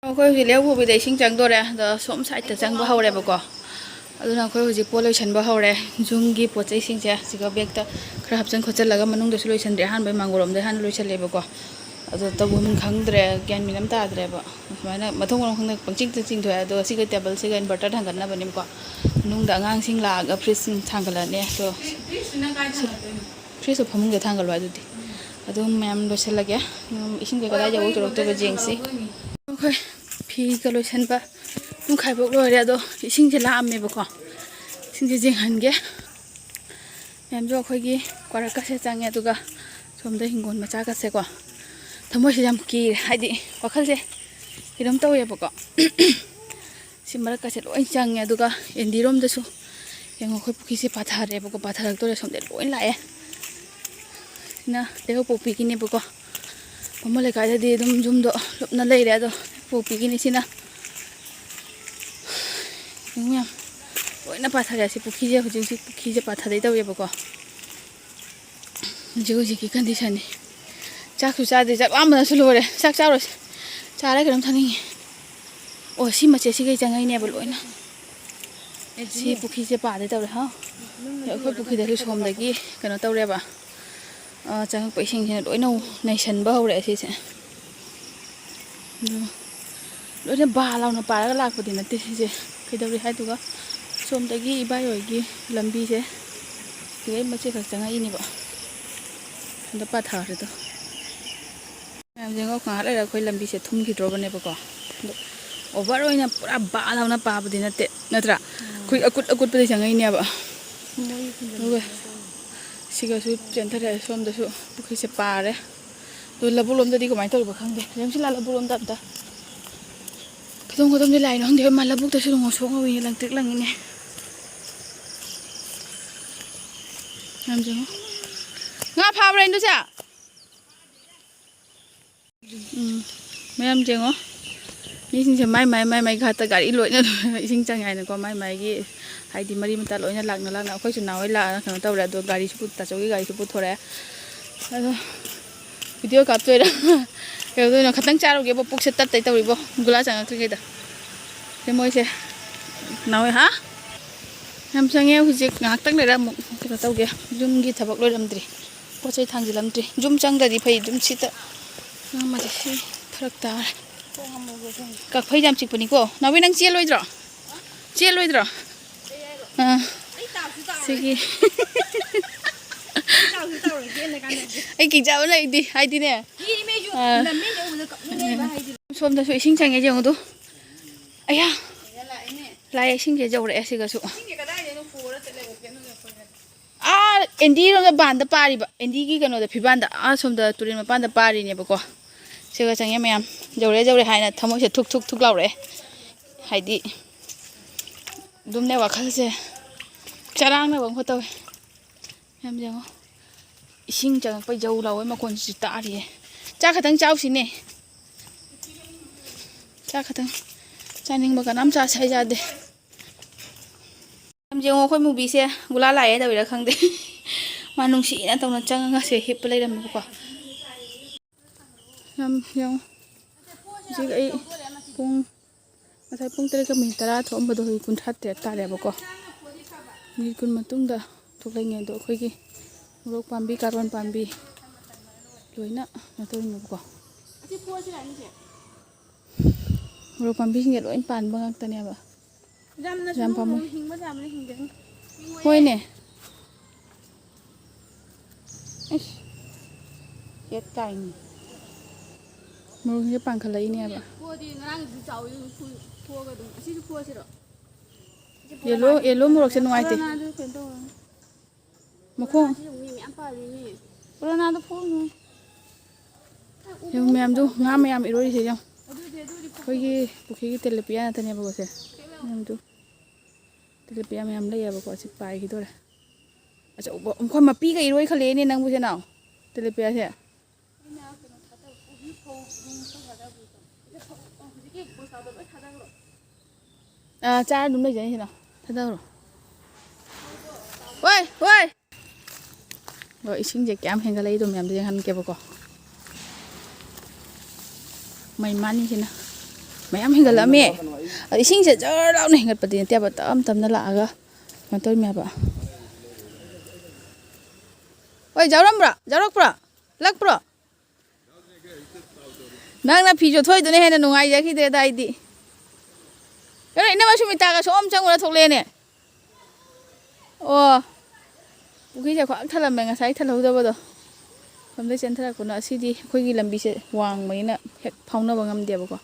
ꯑꯩꯈꯣꯏ ꯍꯧꯖꯤꯛ ꯂꯩꯍꯧꯄꯣꯛꯄꯤꯗ ꯏꯁꯤꯡ ꯆꯪꯗꯣꯔꯦ ꯑꯗꯣ ꯁꯣꯝ ꯁꯥꯏꯗꯇ ꯆꯪꯕ ꯍꯧꯔꯦꯕꯀꯣ ꯑꯗꯨꯅ ꯑꯩꯈꯣꯏ ꯍꯧꯖꯤꯛ ꯄꯣꯠ ꯂꯣꯏꯁꯟꯕ ꯍꯧꯔꯦ ꯌꯨꯝꯒꯤ ꯄꯣꯠ ꯆꯩꯁꯤꯡꯁꯦ ꯁꯤꯒ ꯕꯦꯛꯇ ꯈꯔ ꯍꯥꯞꯆꯤꯟ ꯈꯣꯠꯆꯜꯂꯒ ꯃꯅꯨꯡꯗꯁꯨ ꯂꯣꯏꯁꯟꯗ꯭ꯔꯦ ꯑꯍꯥꯟꯕꯩ ꯃꯥꯡꯒꯣꯜꯔꯣꯝꯗꯩ ꯍꯥꯟꯅ ꯂꯣꯏꯁꯜꯂꯦꯕꯀꯣ ꯑꯗꯣ ꯇꯧꯐꯝ ꯈꯪꯗ꯭ꯔꯦ ꯒ꯭ꯌꯥꯟ ꯃꯦꯟ ꯑꯃ ꯇꯥꯗ꯭ꯔꯦꯕ ꯁꯨꯃꯥꯏꯅ ꯃꯊꯣꯡ ꯃꯔꯝ ꯈꯪꯗ ꯄꯪꯆꯤꯡꯇ ꯆꯤꯡꯊꯣꯛꯑꯦ ꯑꯗꯣ ꯁꯤꯒ ꯇꯦꯕꯜꯁꯤꯒ ꯏꯟꯚꯔꯇꯔ ꯊꯥꯡꯒꯠꯅꯕꯅꯦꯕꯀꯣ ꯃꯅꯨꯡꯗ ꯑꯉꯥꯡꯁꯤꯡ ꯂꯥꯛꯑꯒ ꯐ꯭ꯔꯤꯖꯁꯤꯡ ꯊꯥꯡꯒꯠꯂꯅꯤ ꯑꯗꯣ ꯐ꯭ꯔꯤꯖꯇꯣ ꯐꯃꯨꯡꯗ ꯊꯥꯡꯒꯠꯂꯣ ꯑꯗꯨꯗꯤ ꯑꯗꯨꯝ ꯃꯌꯥꯝ ꯂꯣꯏꯁꯤꯜꯂꯒꯦ ꯏꯁꯤꯡ ꯀꯗꯥꯏ ꯌꯧꯔꯛ ꯇꯧꯔꯛꯇꯣꯏꯕ ꯌꯦꯡꯁꯤ ꯑꯩꯈꯣꯏ ꯐꯤꯒ ꯂꯣꯏꯁꯟꯕ ꯄꯨꯡꯈꯥꯏꯐꯥꯎ ꯂꯣꯏꯔꯦ ꯑꯗꯣ ꯏꯁꯤꯡꯁꯦ ꯂꯥꯛꯑꯝꯃꯦꯕꯀꯣ ꯏꯁꯤꯡꯁꯦ ꯌꯦꯡꯍꯟꯒꯦ ꯃꯌꯥꯝꯁꯨ ꯑꯩꯈꯣꯏꯒꯤ ꯀ꯭ꯋꯥꯔꯛꯀꯁꯦ ꯆꯪꯉꯦ ꯑꯗꯨꯒ ꯁꯣꯝꯗ ꯍꯤꯡꯒꯣꯜ ꯃꯆꯥꯒꯁꯦꯀꯣ ꯊꯃꯣꯏꯁꯦ ꯌꯥꯝ ꯀꯤꯔꯦ ꯍꯥꯏꯗꯤ ꯋꯥꯈꯜꯁꯦ ꯀꯩꯅꯣꯝ ꯇꯧꯋꯦꯕꯀꯣ ꯁꯤ ꯃꯔꯛꯀꯁꯦ ꯂꯣꯏ ꯆꯪꯉꯦ ꯑꯗꯨꯒ ꯑꯦꯟꯗꯤꯔꯣꯝꯗꯁꯨ ꯌꯦꯡꯉꯣ ꯑꯩꯈꯣꯏ ꯄꯨꯈ꯭ꯔꯤꯁꯦ ꯄꯥꯊꯔꯦꯕꯀꯣ ꯄꯥꯊꯔꯛꯇꯣꯔꯦ ꯁꯣꯝꯗ ꯂꯣꯏ ꯂꯥꯛꯑꯦ ꯁꯤꯅ ꯂꯩꯍꯧꯄꯣꯛꯄꯤꯒꯤꯅꯦꯕꯀꯣ ꯃꯃꯣ ꯂꯩꯀꯥꯏꯗꯗꯤ ꯑꯗꯨꯝ ꯌꯨꯝꯗꯣ ꯂꯨꯞꯅ ꯂꯩꯔꯦ ꯑꯗꯣ ꯄꯣꯛꯄꯤꯒꯤꯅꯤ ꯁꯤꯅ ꯌꯦꯡꯉꯨ ꯌꯥꯝ ꯂꯣꯏꯅ ꯄꯥꯊꯔꯦ ꯁꯤ ꯄꯨꯈ꯭ꯔꯤꯁꯦ ꯍꯧꯖꯤꯛ ꯄꯨꯈ꯭ꯔꯤꯁꯦ ꯄꯥꯊꯗꯩ ꯇꯧꯋꯦꯕꯀꯣ ꯍꯧꯖꯤꯛꯀꯤ ꯀꯟꯗꯤꯁꯟꯅꯤ ꯆꯥꯛꯁꯨ ꯆꯥꯗꯦ ꯆꯥꯛ ꯂꯥꯝꯕꯅꯁꯨ ꯂꯣꯏꯔꯦ ꯆꯥꯛ ꯆꯥꯔꯣꯏꯁꯦ ꯆꯥꯔ ꯀꯩꯅꯣꯝ ꯊꯛꯅꯤꯡꯉꯤ ꯑꯣ ꯁꯤ ꯃꯆꯦꯠꯁꯤꯒꯩ ꯆꯪꯉꯛꯏꯅꯦꯕ ꯂꯣꯏꯅ ꯁꯤ ꯄꯨꯈ꯭ꯔꯤꯁꯦ ꯄꯥꯗꯩ ꯇꯧꯔꯦ ꯍꯥ ꯑꯩꯈꯣꯏ ꯄꯨꯈ꯭ꯔꯤꯗꯁꯨ ꯁꯣꯝꯗꯒꯤ ꯀꯩꯅꯣ ꯇꯧꯔꯦꯕ ꯆꯪꯉꯛꯄ ꯏꯁꯤꯡꯁꯤꯅ ꯂꯣꯏꯅ ꯅꯩꯁꯟꯕ ꯍꯧꯔꯛꯑꯦ ꯁꯤꯁꯦ ꯑꯗꯨ ꯂꯣꯏꯅ ꯕꯥ ꯂꯥꯎꯅ ꯄꯥꯔꯒ ꯂꯥꯛꯄꯗꯤ ꯅꯠꯇꯦ ꯁꯤꯁꯦ ꯀꯩꯗꯧꯔꯤ ꯍꯥꯏꯗꯨꯒ ꯁꯣꯝꯗꯒꯤ ꯏꯕꯥꯏꯍꯣꯏꯒꯤ ꯂꯝꯕꯤꯁꯦ ꯁꯤꯗꯩ ꯃꯆꯦꯈꯛ ꯆꯪꯉꯛꯏꯅꯦꯕ ꯁꯣꯝꯗ ꯄꯥꯊꯔꯦꯗꯣ ꯃꯌꯥꯝ ꯌꯦꯡꯉꯣ ꯉꯥꯏꯍꯥꯛ ꯂꯩꯔꯒ ꯑꯩꯈꯣꯏ ꯂꯝꯕꯤꯁꯦ ꯊꯨꯝꯈꯤꯗ꯭ꯔꯣꯕꯅꯦꯕꯀꯣ ꯑꯗꯣ ꯑꯣꯚꯔ ꯑꯣꯏꯅ ꯄꯨꯔꯥ ꯕꯥ ꯂꯥꯎꯅ ꯄꯥꯕꯗꯤ ꯅꯠꯇꯦ ꯅꯠꯇ꯭ꯔꯥ ꯑꯩꯈꯣꯏ ꯑꯀꯨꯠꯄꯗꯩ ꯆꯪꯉꯛꯏꯅꯦꯕ ꯑꯗꯨꯒ ꯁꯤꯒꯁꯨ ꯆꯦꯟꯊꯔꯛꯑꯦ ꯁꯣꯝꯗꯁꯨ ꯄꯨꯈ꯭ꯔꯤꯁꯦ ꯄꯥꯔꯦ ꯑꯗꯨ ꯂꯧꯕꯨꯛ ꯂꯣꯝꯗꯗꯤ ꯀꯃꯥꯏꯅ ꯇꯧꯔꯤꯕ ꯈꯪꯗꯦ ꯌꯦꯡꯁꯤꯜꯂꯥ ꯂꯧꯕꯨꯛ ꯂꯣꯝꯗ ꯑꯝꯇ ꯈꯨꯗꯣꯝ ꯂꯥꯛꯏꯅꯣ ꯈꯪꯗꯦ ꯃꯥ ꯂꯧꯕꯨꯛꯇꯁꯨ ꯉꯧꯁꯣꯛ ꯉꯧꯏꯅꯦ ꯂꯪꯇ꯭ꯔꯤꯛ ꯂꯪꯉꯤꯅꯦ ꯌꯥꯝ ꯌꯦꯡꯉꯣ ꯉꯥ ꯐꯥꯕ꯭ꯔꯥ ꯏꯟꯗꯨꯁꯦ ꯃꯌꯥꯝ ꯌꯦꯡꯉꯣ ꯃꯤꯁꯤꯡꯁꯦ ꯃꯥꯏ ꯘꯥꯠꯇ ꯒꯥꯔꯤ ꯂꯣꯏꯅ ꯏꯁꯤꯡ ꯆꯪꯉꯦ ꯍꯥꯏꯅꯀꯣ ꯃꯥꯏꯒꯤ ꯍꯥꯏꯗꯤ ꯃꯔꯤ ꯃꯇꯥ ꯂꯣꯏꯅ ꯂꯥꯛꯅ ꯑꯩꯈꯣꯏꯁꯨ ꯅꯍꯥꯟꯋꯥꯏ ꯂꯥꯛꯑꯒ ꯀꯩꯅꯣ ꯇꯧꯔꯦ ꯑꯗꯣ ꯒꯥꯔꯤꯁꯨ ꯇꯥꯆꯧꯒꯤ ꯒꯥꯔꯤꯁꯨ ꯄꯨꯊꯣꯔꯛꯑꯦ ꯑꯗꯣ ꯚꯤꯗꯤꯑꯣ ꯀꯥꯞꯇꯣꯏꯔꯥ ꯀꯩꯗꯧꯗꯣꯏꯅꯣ ꯈꯇꯪ ꯆꯥꯔꯨꯒꯦꯕ ꯄꯨꯛꯁꯦ ꯇꯠꯇꯩ ꯇꯧꯔꯤꯕꯣ ꯒꯨꯂꯥ ꯆꯪꯉꯛꯇ꯭ꯔꯤꯉꯩꯗ ꯁꯤ ꯃꯣꯏꯁꯦ ꯅꯍꯥꯟꯋꯥꯏ ꯍꯥ ꯌꯥꯝ ꯆꯪꯉꯦ ꯍꯧꯖꯤꯛ ꯉꯥꯏꯍꯥꯛꯇꯪ ꯂꯩꯔ ꯑꯃꯨꯛ ꯀꯩꯅꯣ ꯇꯧꯒꯦ ꯌꯨꯝꯒꯤ ꯊꯕꯛ ꯂꯣꯏꯔꯝꯗ꯭ꯔꯤ ꯄꯣꯠ ꯆꯩ ꯊꯥꯡꯖꯤꯜꯂꯝꯗ꯭ꯔꯤ ꯌꯨꯝ ꯆꯪꯗ꯭ꯔꯗꯤ ꯐꯩ ꯑꯗꯨꯝ ꯁꯤꯗ ꯉꯝꯃꯗꯤ ꯁꯤ ꯐꯔꯛ ꯇꯥꯔꯦ ꯀꯛꯐꯩ ꯌꯥꯝ ꯆꯤꯛꯄꯅꯤꯀꯣ ꯅꯥꯎꯕꯤ ꯅꯪ ꯆꯦꯜꯂꯣꯏꯗ꯭ꯔꯣ ꯁꯤꯒꯤ ꯑꯩ ꯀꯤꯖꯕ ꯂꯩꯗꯤ ꯍꯥꯏꯗꯤꯅꯦ ꯁꯣꯝꯗꯁꯨ ꯏꯁꯤꯡ ꯆꯪꯉꯦ ꯌꯦꯡꯉꯨꯗꯨ ꯑꯌꯥ ꯂꯥꯛꯑꯦ ꯏꯁꯤꯡꯁꯦ ꯌꯧꯔꯛꯑꯦ ꯁꯤꯒꯁꯨ ꯑꯦꯟꯗꯤꯔꯣꯝꯗ ꯕꯥꯟꯗ ꯄꯥꯔꯤꯕ ꯑꯦꯟꯗꯤꯒꯤ ꯀꯩꯅꯣꯗ ꯐꯤꯕꯥꯟꯗ ꯁꯣꯝꯗ ꯇꯨꯔꯦꯟ ꯃꯄꯥꯟꯗ ꯄꯥꯔꯤꯅꯦꯕꯀꯣ ꯁꯤꯒ ꯆꯪꯉꯦ ꯃꯌꯥꯝ ꯌꯧꯔꯦ ꯍꯥꯏꯅ ꯊꯃꯣꯏꯁꯦ ꯊꯨꯛ ꯊꯨꯛ ꯂꯥꯎꯔꯛꯑꯦ ꯍꯥꯏꯗꯤ ꯑꯗꯨꯝꯅꯦ ꯋꯥꯈꯜꯁꯦ ꯆꯔꯥꯡꯅꯕ ꯑꯃ ꯇꯧꯋꯦ ꯌꯥꯝ ꯌꯦꯡꯉꯣ ꯏꯁꯤꯡ ꯆꯪꯉꯛꯄ ꯖꯧ ꯂꯥꯎꯕꯩ ꯃꯈꯣꯟꯁꯤꯁꯨ ꯇꯥꯔꯤꯌꯦ ꯆꯥꯛ ꯈꯛꯇꯪ ꯆꯥꯎꯁꯤꯅꯦ ꯆꯥꯛ ꯈꯛꯇꯪ ꯆꯥꯅꯤꯡꯕ ꯀꯅꯥꯝ ꯆꯥꯁꯦ ꯌꯥꯗꯦ ꯌꯥꯝ ꯌꯦꯡꯉꯣ ꯑꯩꯈꯣꯏ ꯃꯨꯕꯤꯁꯦ ꯒꯨꯂꯥ ꯂꯥꯛꯑꯦ ꯇꯧꯔꯤꯔꯥ ꯈꯪꯗꯦ ꯃꯥ ꯅꯨꯡꯁꯤꯅ ꯇꯧꯅ ꯆꯪꯉꯒ ꯁꯦ ꯍꯤꯞꯄ ꯂꯩꯔꯝꯃꯦꯕꯀꯣ ꯌꯥꯝ ꯌꯦꯡꯉꯣ ꯍꯧꯖꯤꯛ ꯑꯩ ꯉꯁꯥꯏ ꯄꯨꯡ 8:10 ꯊꯣꯛꯑꯝꯕꯗꯣ ꯍꯧꯖꯤꯛ 38 ꯇꯥꯔꯦꯕꯀꯣ ꯃꯤꯅꯤꯠ 10 ꯃꯇꯨꯡꯗ ꯊꯣꯛꯂꯛꯏꯉꯩ ꯑꯗꯣ ꯑꯩꯈꯣꯏꯒꯤ ꯃꯣꯔꯣꯛ ꯄꯥꯝꯕꯤ ꯀꯥꯔꯣꯟ ꯄꯥꯝꯕꯤ ꯂꯣꯏꯅ ꯀꯩꯅꯣ ꯇꯧꯔꯤꯅꯦꯕꯀꯣ ꯃꯣꯔꯣꯛ ꯄꯥꯝꯕꯤꯁꯤꯡꯁꯦ ꯂꯣꯏ ꯄꯥꯟꯕ ꯉꯥꯛꯇꯅꯦꯕ ꯌꯥꯝ ꯄꯥꯝꯃꯨꯏ ꯍꯣꯏꯅꯦ ꯏꯁ ꯍꯦꯠ ꯀꯥꯏꯅꯤ ꯃꯣꯔꯣꯛꯁꯦ ꯄꯥꯟꯈꯠꯂꯛꯏꯅꯦꯕ ꯌꯦꯜꯂꯣ ꯃꯣꯔꯣꯛꯁꯦ ꯅꯨꯡꯉꯥꯏꯇꯦ ꯃꯈꯣꯡ ꯌꯦꯡꯉꯨ ꯃꯌꯥꯝꯗꯨ ꯉꯥ ꯃꯌꯥꯝ ꯏꯔꯣꯏꯔꯤꯁꯦ ꯌꯦꯡꯉꯨ ꯑꯩꯈꯣꯏꯒꯤ ꯄꯨꯈ꯭ꯔꯤꯒꯤ ꯇꯦꯂꯦꯄꯤꯌꯥ ꯉꯥꯛꯇꯅꯦꯕꯀꯣ ꯁꯦ ꯃꯌꯥꯝꯗꯨ ꯇꯦꯂꯦꯄꯤꯌꯥ ꯃꯌꯥꯝ ꯂꯩꯌꯦꯕꯀꯣ ꯁꯤ ꯄꯥꯏꯈꯤꯗꯣꯔꯦ ꯑꯆꯧꯕ ꯃꯈꯣꯏ ꯃꯄꯤꯒ ꯏꯔꯣꯏ ꯈꯠꯂꯛꯑꯦꯅꯦ ꯅꯪꯕꯨ ꯅꯥꯎ ꯇꯦꯂꯦꯄꯤꯌꯥꯁꯦ ꯆꯥꯔ ꯑꯗꯨꯝ ꯂꯩꯖꯅꯤ ꯁꯤꯅ ꯊꯥꯗꯈ꯭ꯔꯣ ꯍꯣꯏ ꯏꯁꯤꯡꯁꯦ ꯀꯌꯥꯝ ꯍꯦꯟꯒꯠꯂꯛꯏꯗꯣ ꯃꯌꯥꯝꯗꯣ ꯌꯦꯡꯍꯟꯒꯦꯕꯀꯣ ꯃꯩ ꯃꯥꯅꯤꯁꯤꯅ mayam henggalame ising se jar law ne hengat pati te ba tam na la aga mator me ba oi jarak pra lak pra nang na phi jo thoi du ne hena nungai ja khi de dai di kare ina ma sumita ga som chang ura thokle ne o buki ja khwak thalam me ngasai thalau da ba do kamde chen thara kuna asidi khoi gi lambi se wang mai na hek phauna ba ngam de ba ko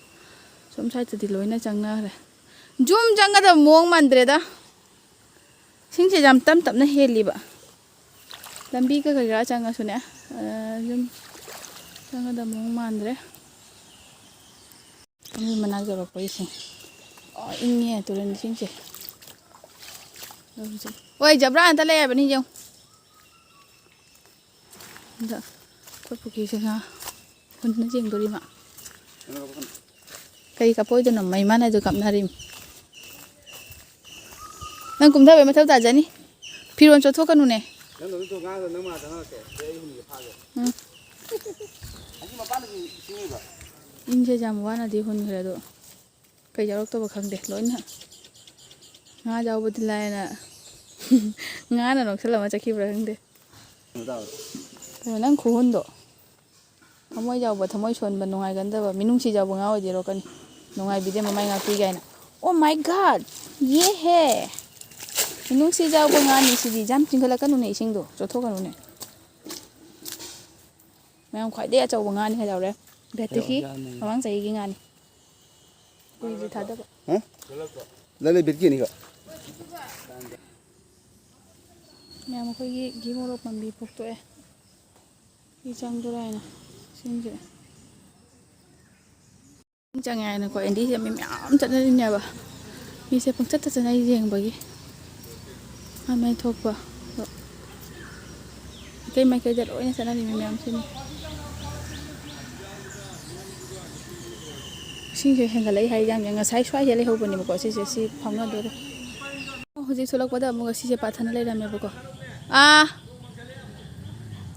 som sai ti loina changna re jum janga da mong mandre da sing se jam tam na heli ba lambi ka ga changa sune jum janga da mong mandre kami mana Jaribon Esing ini ya turun di sini woi jabra anta le ya bani jauh anda kau pergi sana pun nanti yang dori mak kai kapoi tu nama mana tu kap narim nang kumda be mathau ta jani phiron chotho kanu ne inje jam wana di hun ghre do kai jarok to bakhang de loina nga jaw budilai na nga na nok sala ma chakhi brang de nang khu hun do thamoi jaw ba thamoi son ba nongai gan da ba minung si jaw ba nga odi ro kan nongai bi de ma mai nga pi gai na oh my god ye he minung si jaw ba nga ni si di jam chingala kanu ne ising do chotho kanu ne mayam khwai de chaw ba nga ni ha jaw re betiki awang sai gi nga ni kui ji thada ba ha lale betki ni ka mayam khoi gi morok mambi phok to e gi changdore na sinje changai na ko endi se mi myam chat na ni ba mi se pang chat ta na jeng ba gi mai thok ba kai mai kai jar oi na sana ni mi myam sin sing se henga lai hai jam nga sai swai je Leihoupokpi ni ko si phangna do hoji solak pada mo si se pathana lai ram me ko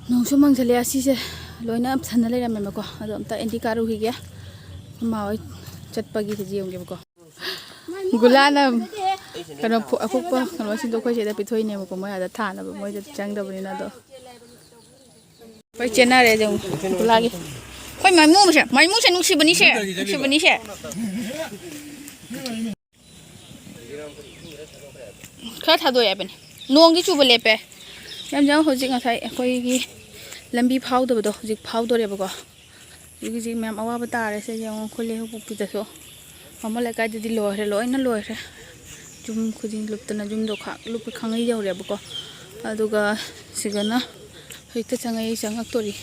no su mang chale si se loina thana lai ram me ko ado amta endi karu hi ge ma oi chat pa gi se jiom ge ko gulana kano apuk pa kano sin do ko je da pithoi ne ko mo ya da thana ba mo je chang da bani na do pai chena re jong gulagi koi mai mu se nung si bani se khá thà đôi em nuông cái chú bê lép em giáo hồi dịch ngày thấy coi cái làm bi phao được đâu dịch phao đôi đẹp quá cái gì mà awa bata rồi sẽ giáo coi Leihoupokpi ta số mà lại cái gì lôi nó lôi rồi chúng coi gì lụp tên là chúng đồ khác lụp khang ấy giàu đẹp quá rồi cái gì cái nó hơi tất sang ấy sang ngắt tuổi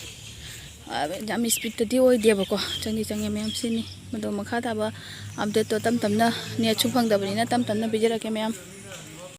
jam speed to di oi dia bako changi em sini mado makha ta ba update to tam na ne chu phang da bani na tam na bijara ke mem